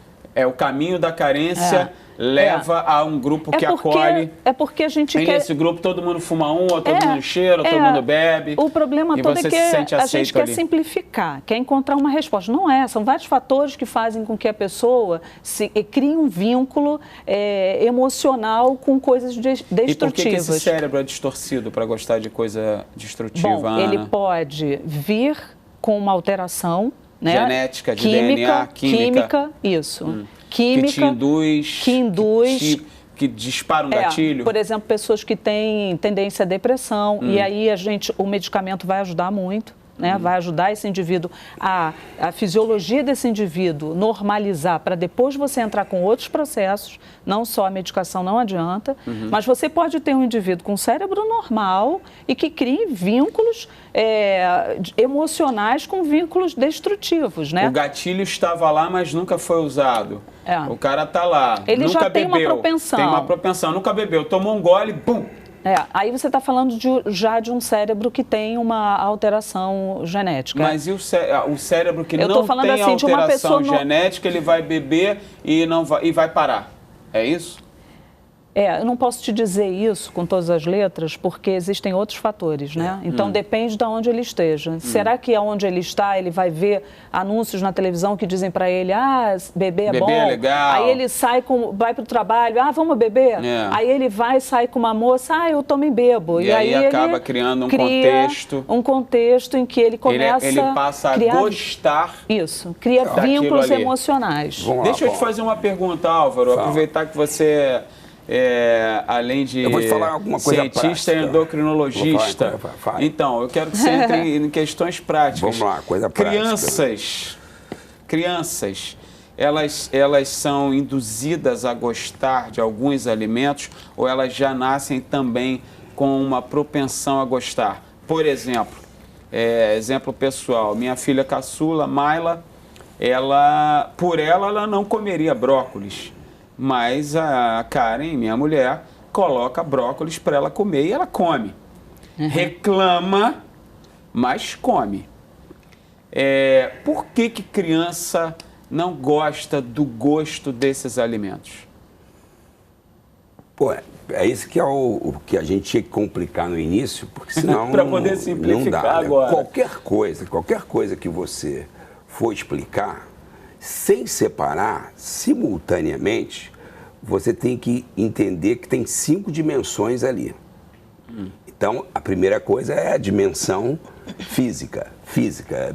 o caminho da carência leva a um grupo que acolhe. É porque a gente quer... nesse grupo todo mundo fuma ou todo mundo cheira, todo mundo bebe. O problema todo é que a gente quer simplificar, quer encontrar uma resposta. Não é, são vários fatores que fazem com que a pessoa crie um vínculo emocional com coisas destrutivas. E por que esse cérebro é distorcido para gostar de coisa destrutiva, Bom, Ana? Ele pode vir com uma alteração, né? Genética, de DNA, química. Isso. Química, que induz, que dispara um gatilho. Por exemplo, pessoas que têm tendência à depressão, e aí o medicamento vai ajudar muito, né? Vai ajudar esse indivíduo a fisiologia desse indivíduo normalizar para depois você entrar com outros processos, não só a medicação não adianta, mas você pode ter um indivíduo com cérebro normal e que crie vínculos emocionais com vínculos destrutivos, né? O gatilho estava lá, mas nunca foi usado. É. O cara tá lá, Ele nunca já tem bebeu. uma propensão. Tem uma propensão, nunca bebeu, tomou um gole, pum. Aí você está falando já de um cérebro que tem uma alteração genética. Mas e o cérebro que Eu tô não falando tem assim, de uma alteração pessoa genética, ele vai beber e vai parar? É isso? Eu não posso te dizer isso com todas as letras, porque existem outros fatores, né? Então depende de onde ele esteja. Será que aonde ele está, ele vai ver anúncios na televisão que dizem para ele, beber é bom? É legal. Aí ele vai para o trabalho, vamos beber? Aí ele sai com uma moça, eu também bebo. E aí acaba criando um contexto em que ele começa ele passa a gostar. Isso, cria vínculos ali. Emocionais. Deixa eu te fazer uma pergunta, Álvaro, aproveitar que você... além de eu vou te falar alguma coisa cientista e endocrinologista. Então, eu quero que você entre em questões práticas. Vamos lá, coisa prática. Crianças, elas são induzidas a gostar de alguns alimentos ou elas já nascem também com uma propensão a gostar? Por exemplo, exemplo pessoal, minha filha caçula, Mayla, ela não comeria brócolis. Mas a Karen, minha mulher, coloca brócolis para ela comer e ela come. Reclama, mas come. Por que criança não gosta do gosto desses alimentos? É isso que é o que a gente tinha que complicar no início, porque senão para poder simplificar não dá, agora. Qualquer coisa que você for explicar, sem separar, simultaneamente, você tem que entender que tem 5 dimensões ali. Então, a primeira coisa é a dimensão física,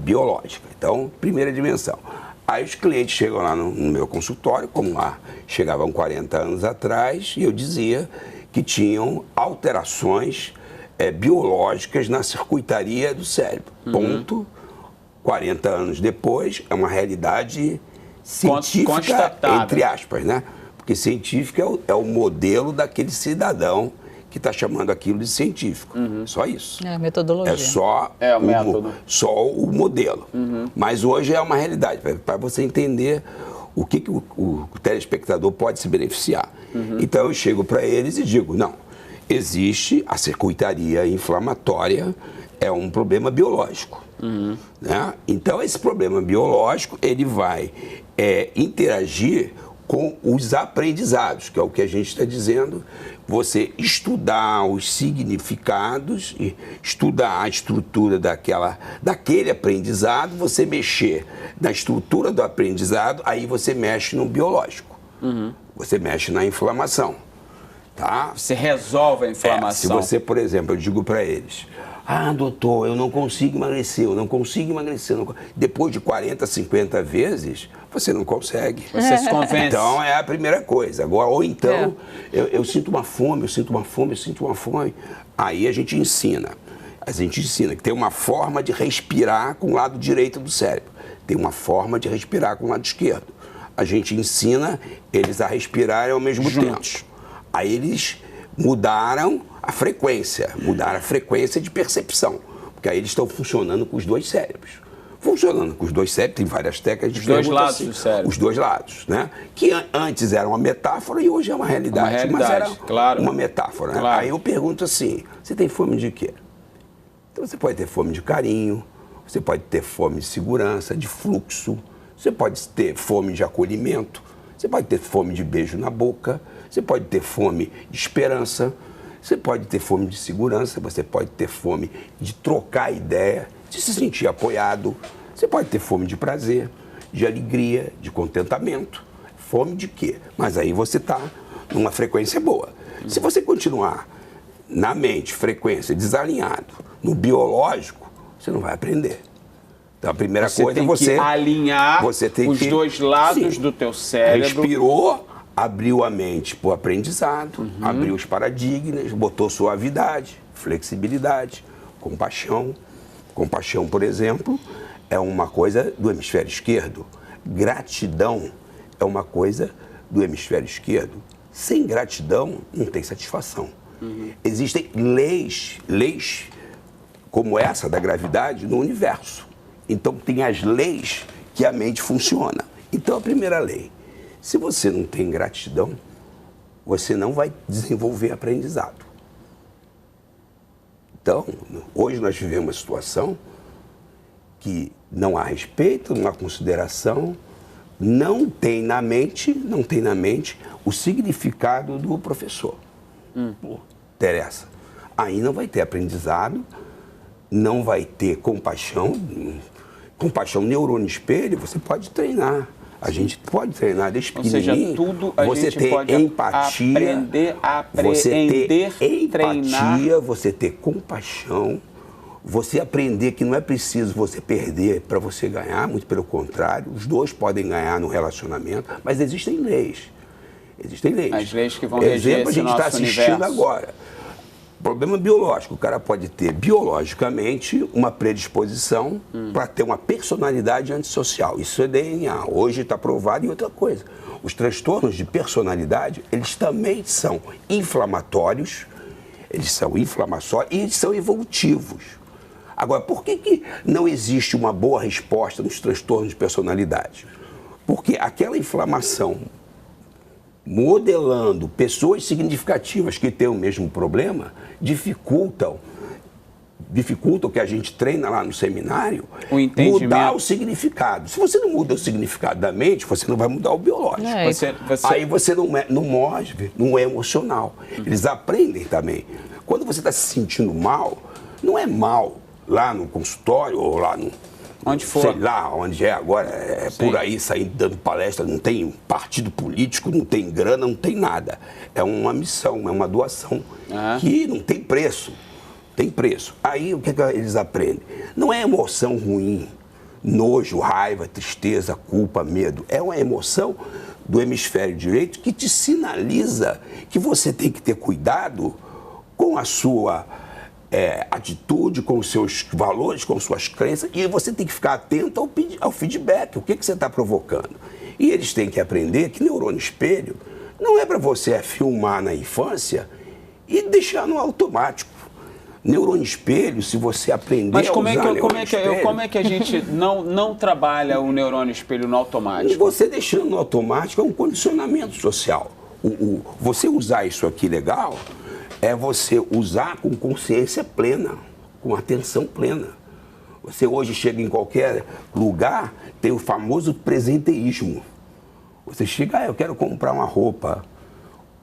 biológica. Então, primeira dimensão. Aí os clientes chegam lá no meu consultório, como lá chegavam 40 anos atrás, e eu dizia que tinham alterações biológicas na circuitaria do cérebro. Ponto. 40 anos depois, é uma realidade científica, constatada, entre aspas, né? Porque científico é o modelo daquele cidadão que está chamando aquilo de científico. Só isso. É a metodologia. É só o método. Só o modelo. Mas hoje é uma realidade, para você entender o que o telespectador pode se beneficiar. Então eu chego para eles e digo, não, existe a circuitaria inflamatória, é um problema biológico. Né? Então, esse problema biológico, ele vai interagir com os aprendizados, que é o que a gente está dizendo, você estudar os significados, estudar a estrutura daquele aprendizado, você mexer na estrutura do aprendizado, aí você mexe no biológico, você mexe na inflamação. Tá? Você resolve a inflamação. Se você, por exemplo, eu digo para eles, doutor, eu não consigo emagrecer. Depois de 40, 50 vezes, você não consegue. Você se convence. Então, é a primeira coisa. Agora, ou então, eu sinto uma fome. Aí a gente ensina. Que tem uma forma de respirar com o lado direito do cérebro. Tem uma forma de respirar com o lado esquerdo. A gente ensina eles a respirarem ao mesmo tempo. Aí eles mudaram a frequência de percepção, porque aí eles estão funcionando com os dois cérebros. Funcionando com os dois cérebros, tem várias técnicas. Os dois lados do cérebro. Os dois lados, né? Que antes era uma metáfora e hoje é uma realidade. Mas era uma metáfora. Né? Claro. Aí eu pergunto assim, você tem fome de quê? Então você pode ter fome de carinho, você pode ter fome de segurança, de fluxo, você pode ter fome de acolhimento, você pode ter fome de beijo na boca, você pode ter fome de esperança, você pode ter fome de segurança, você pode ter fome de trocar ideia, de se sentir apoiado, você pode ter fome de prazer, de alegria, de contentamento. Fome de quê? Mas aí você está numa frequência boa. Se você continuar na mente, frequência, desalinhado, no biológico, você não vai aprender. Então a primeira coisa é você alinhar os dois lados do teu cérebro. Respirou, abriu a mente para o aprendizado, abriu os paradigmas, botou suavidade, flexibilidade, compaixão, Compaixão, por exemplo, é uma coisa do hemisfério esquerdo. Gratidão é uma coisa do hemisfério esquerdo. Sem gratidão, não tem satisfação. Existem leis como essa da gravidade no universo. Então, tem as leis que a mente funciona. Então, a primeira lei, se você não tem gratidão, você não vai desenvolver aprendizado. Então, hoje nós vivemos uma situação que não há respeito, não há consideração, não tem na mente o significado do professor. Interessa. Aí não vai ter aprendizado, não vai ter compaixão. Compaixão, neurônio espelho, você pode treinar. A gente pode treinar desde pequenininho. Ou seja, tudo a você gente ter pode empatia, você ter empatia, treinar. você ter compaixão, você aprender que não é preciso você perder para você ganhar, muito pelo contrário, os dois podem ganhar no relacionamento, mas existem leis. Existem leis. As leis que vão reger esse a gente está nosso assistindo universo. agora. Problema biológico. O cara pode ter biologicamente uma predisposição para ter uma personalidade antissocial. Isso é DNA. Hoje está provado. E outra coisa, os transtornos de personalidade, eles também são inflamatórios, e eles são evolutivos. Agora, por que não existe uma boa resposta nos transtornos de personalidade? Porque aquela inflamação modelando pessoas significativas que têm o mesmo problema, dificultam o que a gente treina lá no seminário, mudar o significado. Se você não muda o significado da mente, você não vai mudar o biológico. Aí você não move, não é emocional. Eles aprendem também. Quando você está se sentindo mal, não é mal lá no consultório ou lá no... Onde for. Sei lá, onde é agora, por aí saindo dando palestra, não tem partido político, não tem grana, não tem nada. É uma missão, é uma doação que não tem preço. Tem preço. Aí o que eles aprendem? Não é emoção ruim, nojo, raiva, tristeza, culpa, medo. É uma emoção do hemisfério direito que te sinaliza que você tem que ter cuidado com a sua atitude, com os seus valores, com suas crenças, e você tem que ficar atento ao feedback, o que você está provocando. E eles têm que aprender que neurônio espelho não é para você filmar na infância e deixar no automático. Neurônio espelho, se você aprender Mas como a usar como é que a gente não trabalha o neurônio espelho no automático? Você deixando no automático é um condicionamento social. Você usar isso aqui legal é você usar com consciência plena, com atenção plena. Você hoje chega em qualquer lugar, tem o famoso presenteísmo. Você chega, eu quero comprar uma roupa,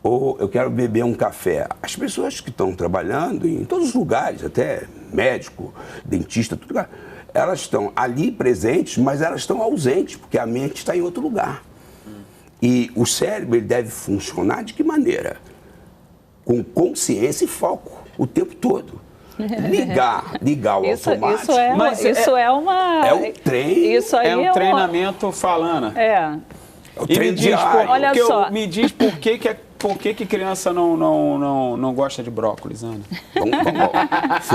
ou eu quero beber um café. As pessoas que estão trabalhando em todos os lugares, até médico, dentista, tudo lugar, elas estão ali presentes, mas elas estão ausentes, porque a mente está em outro lugar. E o cérebro ele deve funcionar de que maneira? Com consciência e foco o tempo todo. Ligar o automático. Isso é uma... É um treino. Isso aí é um treinamento falando. É. O treino diário. Olha só. Me diz por que criança não gosta de brócolis, Ana?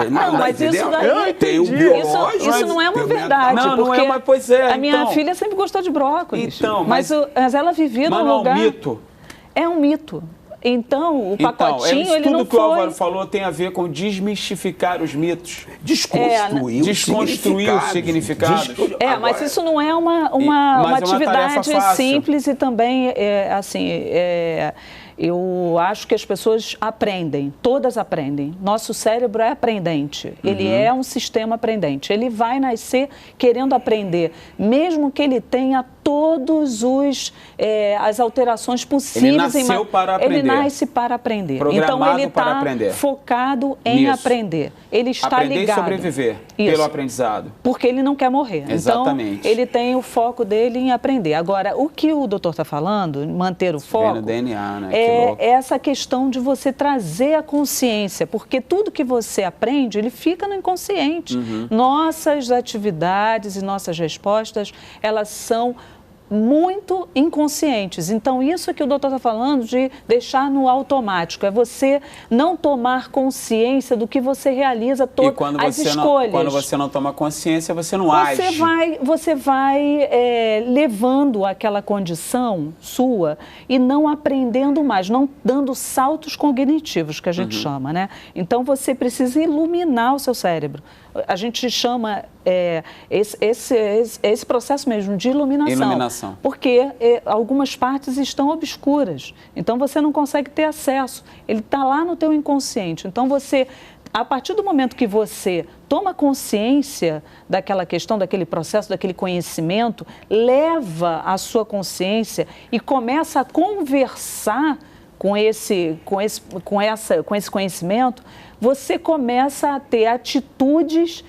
Não, mas isso daí... Tem um biológico. Isso não é uma verdade. Não é, mas pois é. A minha filha sempre gostou de brócolis. Então, mas ela vivia num lugar... Mas não é um mito. É um mito. Então, o pacotinho, ele não tudo que o Álvaro foi... falou tem a ver com desmistificar os mitos. Desconstruir os significados. Mas isso não é uma atividade simples e também, eu acho que as pessoas aprendem, todas aprendem. Nosso cérebro é aprendente, ele é um sistema aprendente. Ele vai nascer querendo aprender, mesmo que ele tenha todos as alterações possíveis. Ele nasceu para aprender. Ele nasce para aprender. Programado então ele para está focado em aprender. Ele está aprender ligado. Aprender e sobreviver pelo aprendizado. Porque ele não quer morrer. Exatamente. Então, ele tem o foco dele em aprender. Agora, o que o doutor está falando, manter o foco, no DNA, né? é essa questão de você trazer a consciência, porque tudo que você aprende, ele fica no inconsciente. Nossas atividades e nossas respostas, elas são muito inconscientes. Então, isso que o doutor está falando de deixar no automático, é você não tomar consciência do que você realiza todas as escolhas. Quando você não toma consciência, você não age. Você vai levando aquela condição sua e não aprendendo mais, não dando saltos cognitivos, que a gente chama, né? Então, você precisa iluminar o seu cérebro. A gente chama esse processo mesmo de iluminação. Porque algumas partes estão obscuras. Então, você não consegue ter acesso. Ele está lá no teu inconsciente. Então, a partir do momento que você toma consciência daquela questão, daquele processo, daquele conhecimento, leva a sua consciência e começa a conversar com esse conhecimento, você começa a ter atitudes,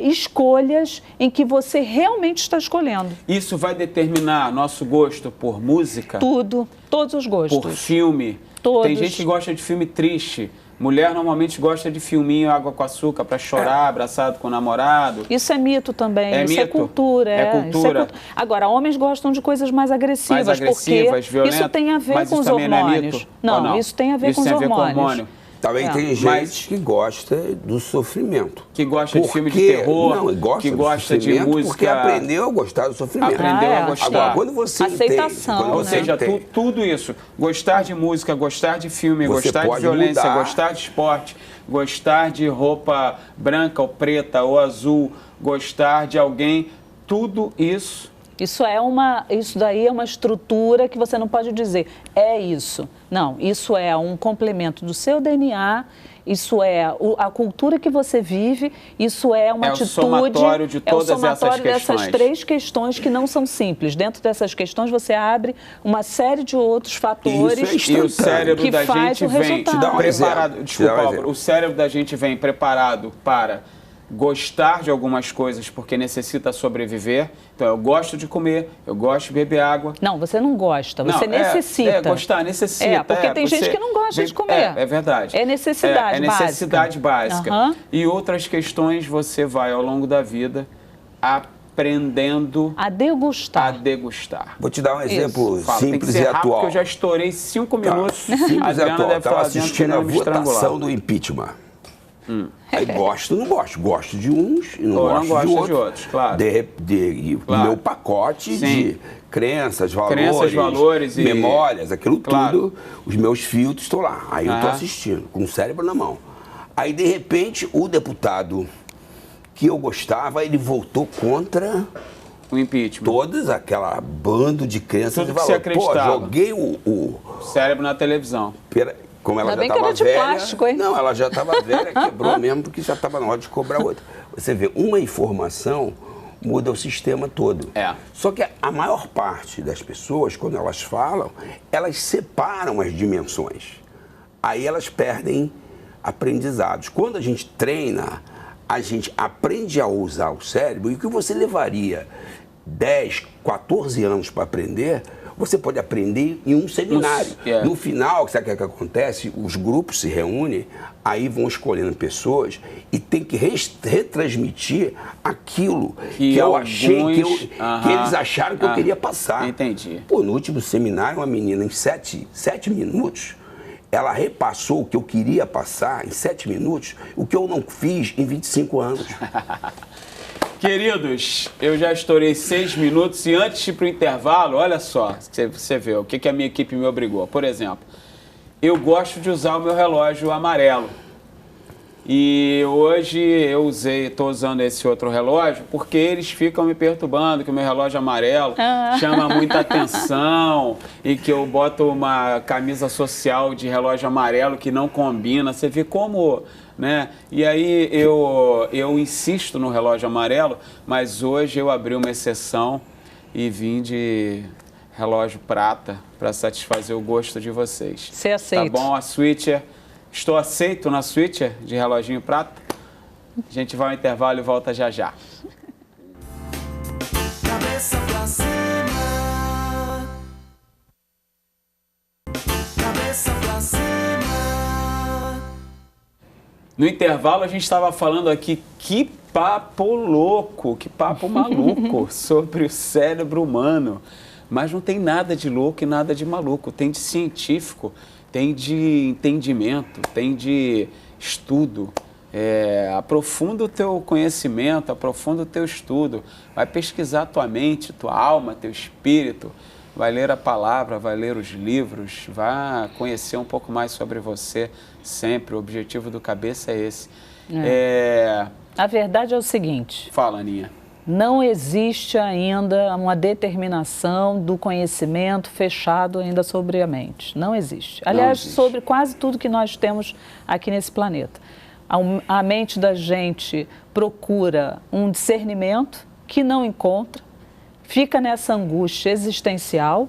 escolhas em que você realmente está escolhendo. Isso vai determinar nosso gosto por música? Tudo, todos os gostos. Por filme? Todos. Tem gente que gosta de filme triste. Mulher normalmente gosta de filminho Água com Açúcar para chorar, abraçado com o namorado. Isso é mito também, isso mito? É cultura. É cultura. Agora, homens gostam de coisas mais agressivas, porque violentas, isso tem a ver com os hormônios. Não, isso tem a ver com os hormônios. Também tem gente que gosta do sofrimento. Que gosta de filme de terror, que gosta de música. Porque aprendeu a gostar do sofrimento. Aprendeu a gostar. Agora, quando você aceitação, ou seja, tudo isso, gostar de música, gostar de filme, gostar de violência, gostar de esporte, gostar de roupa branca ou preta ou azul, gostar de alguém, tudo isso... Isso daí é uma estrutura que você não pode dizer, é isso. Não, isso é um complemento do seu DNA, isso é a cultura que você vive, isso é uma atitude... É o somatório de todas essas questões. É o somatório dessas 3 questões que não são simples. Dentro dessas questões você abre uma série de outros fatores e o cérebro da gente vem preparado. Desculpa, Álvaro, o cérebro da gente vem preparado para gostar de algumas coisas porque necessita sobreviver. Então, eu gosto de comer, eu gosto de beber água. Não, você não gosta, você necessita. Gostar, necessita. Porque tem gente que não gosta de comer. É verdade. É necessidade básica. É necessidade básica. E outras questões você vai, ao longo da vida, aprendendo a degustar. Vou te dar um exemplo simples e atual. Porque eu já estourei 5 minutos. Simples e atual. Estava assistindo a votação do impeachment. Aí gosto, não gosto. Gosto de uns e não gosto de outros. Claro. Meu pacote de crenças, valores, memórias, aquilo tudo, os meus filtros estão lá. Aí eu estou assistindo, com o cérebro na mão. Aí, de repente, o deputado que eu gostava, ele voltou contra o impeachment. Todas aquela bando de crenças e valores. Joguei o cérebro na televisão. Como ela já estava velha, plástico, hein? Não, ela já estava velha, quebrou mesmo, porque já estava na hora de cobrar outra. Você vê, uma informação muda o sistema todo. Só que a maior parte das pessoas, quando elas falam, elas separam as dimensões. Aí elas perdem aprendizados. Quando a gente treina, a gente aprende a usar o cérebro, e o que você levaria 10, 14 anos para aprender, você pode aprender em um seminário. No final, sabe o que acontece? Os grupos se reúnem, aí vão escolhendo pessoas e tem que retransmitir aquilo que eu achei, que eles acharam que eu queria passar. Entendi. Pô, no último seminário, uma menina, em 7 minutos, ela repassou o que eu queria passar em 7 minutos, o que eu não fiz em 25 anos. Queridos, eu já estourei 6 minutos e antes de ir para o intervalo, olha só, você vê o que a minha equipe me obrigou. Por exemplo, eu gosto de usar o meu relógio amarelo. E hoje eu estou usando esse outro relógio porque eles ficam me perturbando, que o meu relógio amarelo chama muita atenção e que eu boto uma camisa social de relógio amarelo que não combina. Você vê como... né? E aí eu insisto no relógio amarelo, mas hoje eu abri uma exceção e vim de relógio prata para satisfazer o gosto de vocês. Você aceita? Tá bom? A Switcher, estou aceito na Switcher de reloginho prata. A gente vai ao intervalo e volta já já. Cabeça pra cima. Cabeça pra cima. No intervalo a gente estava falando aqui que papo louco, que papo maluco sobre o cérebro humano. Mas não tem nada de louco e nada de maluco. Tem de científico, tem de entendimento, tem de estudo. Aprofunda o teu conhecimento, aprofunda o teu estudo. Vai pesquisar a tua mente, tua alma, teu espírito. Vai ler a palavra, vai ler os livros, vai conhecer um pouco mais sobre você sempre. O objetivo do Cabeça é esse. A verdade é o seguinte. Fala, Aninha. Não existe ainda uma determinação do conhecimento fechado ainda sobre a mente. Não existe. Aliás, sobre quase tudo que nós temos aqui nesse planeta. A mente da gente procura um discernimento que não encontra, fica nessa angústia existencial,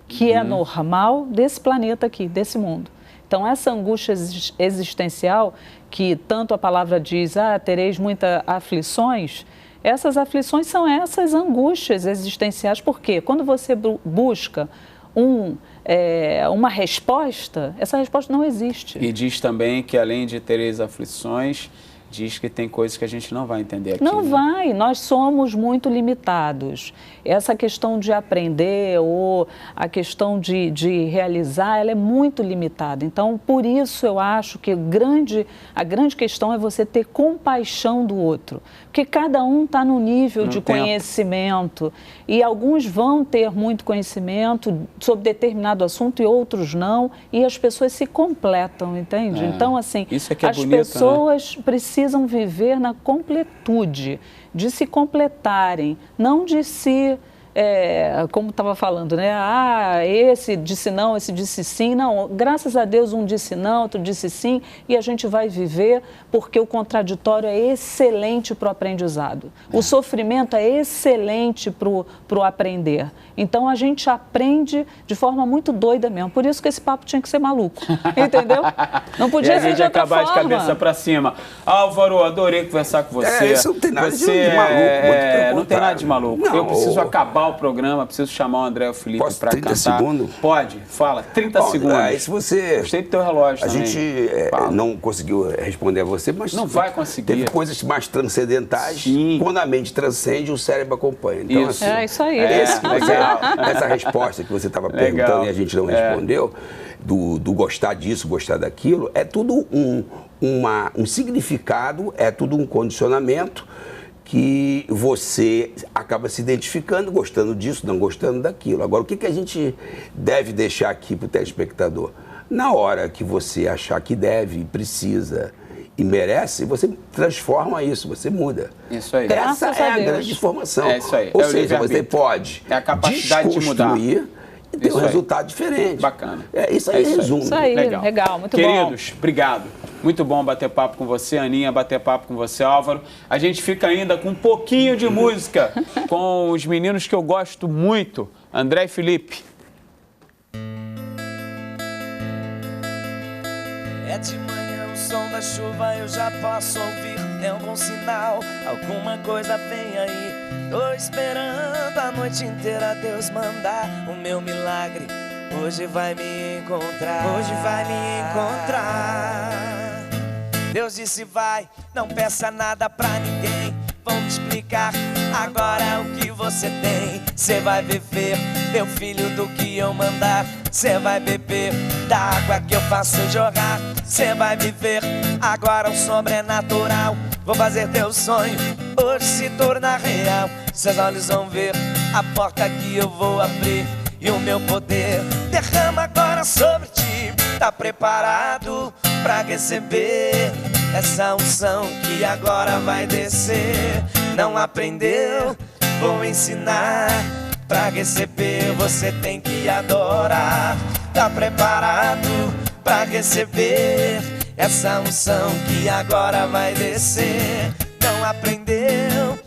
que é normal desse planeta aqui, desse mundo. Então, essa angústia existencial, que tanto a palavra diz, tereis muitas aflições, essas aflições são essas angústias existenciais. Por quê? Quando você busca uma resposta, essa resposta não existe. E diz também que além de tereis aflições, diz que tem coisas que a gente não vai entender aqui. Não vai, nós somos muito limitados. Essa questão de aprender ou a questão de realizar, ela é muito limitada. Então, por isso eu acho que a grande questão é você ter compaixão do outro. Porque cada um está no nível de conhecimento e alguns vão ter muito conhecimento sobre determinado assunto e outros não, e as pessoas se completam, entende? Então, assim, isso é que é as bonito, pessoas precisam viver na completude, de se completarem, não de se, como estava falando, né? Esse disse não, esse disse sim. Não, graças a Deus um disse não, outro disse sim, e a gente vai viver porque o contraditório é excelente para o aprendizado. O sofrimento é excelente para o aprender. Então, a gente aprende de forma muito doida mesmo. Por isso que esse papo tinha que ser maluco, entendeu? Não podia ser de outra forma. E a gente acabar de cabeça para cima. Álvaro, adorei conversar com você. Isso não tem nada de maluco. Não tem nada de maluco. Não, eu preciso acabar o programa, preciso chamar o André e o Felipe para cantar. 30 segundos? Pode, fala. 30 segundos. Se você... Gostei do teu relógio também. A gente não conseguiu responder a você, mas... Não vai conseguir. Teve coisas mais transcendentais. Sim. Quando a mente transcende, o cérebro acompanha. Então, isso. Assim, isso aí. Essa resposta que você estava perguntando e a gente não respondeu, do gostar disso, gostar daquilo, é tudo um significado, é tudo um condicionamento que você acaba se identificando, gostando disso, não gostando daquilo. Agora, o que a gente deve deixar aqui para o telespectador? Na hora que você achar que deve, precisa e merece, você transforma isso, você muda. Isso aí. Essa é a grande informação. É isso aí. Ou seja, você pode a capacidade de mudar e ter um resultado diferente. Bacana. Isso aí resume. Isso aí, legal, muito bom. Queridos, obrigado. Muito bom bater papo com você, Aninha, bater papo com você, Álvaro. A gente fica ainda com um pouquinho de música com os meninos que eu gosto muito, André e Felipe. É de manhã o som da chuva eu já posso ouvir. É um bom sinal, alguma coisa vem aí. Tô esperando a noite inteira Deus mandar o meu milagre. Hoje vai me encontrar. Hoje vai me encontrar. Deus disse vai, não peça nada pra ninguém. Vão me explicar agora o que você tem. Cê vai viver, meu filho, do que eu mandar. Cê vai beber da água que eu faço jorrar. Cê vai viver agora o sobrenatural. Vou fazer teu sonho hoje se tornar real. Seus olhos vão ver a porta que eu vou abrir. E o meu poder derrama agora sobre ti. Tá preparado pra receber essa unção que agora vai descer? Não aprendeu? Vou ensinar. Pra receber você tem que adorar. Tá preparado pra receber essa unção que agora vai descer? Não aprendeu?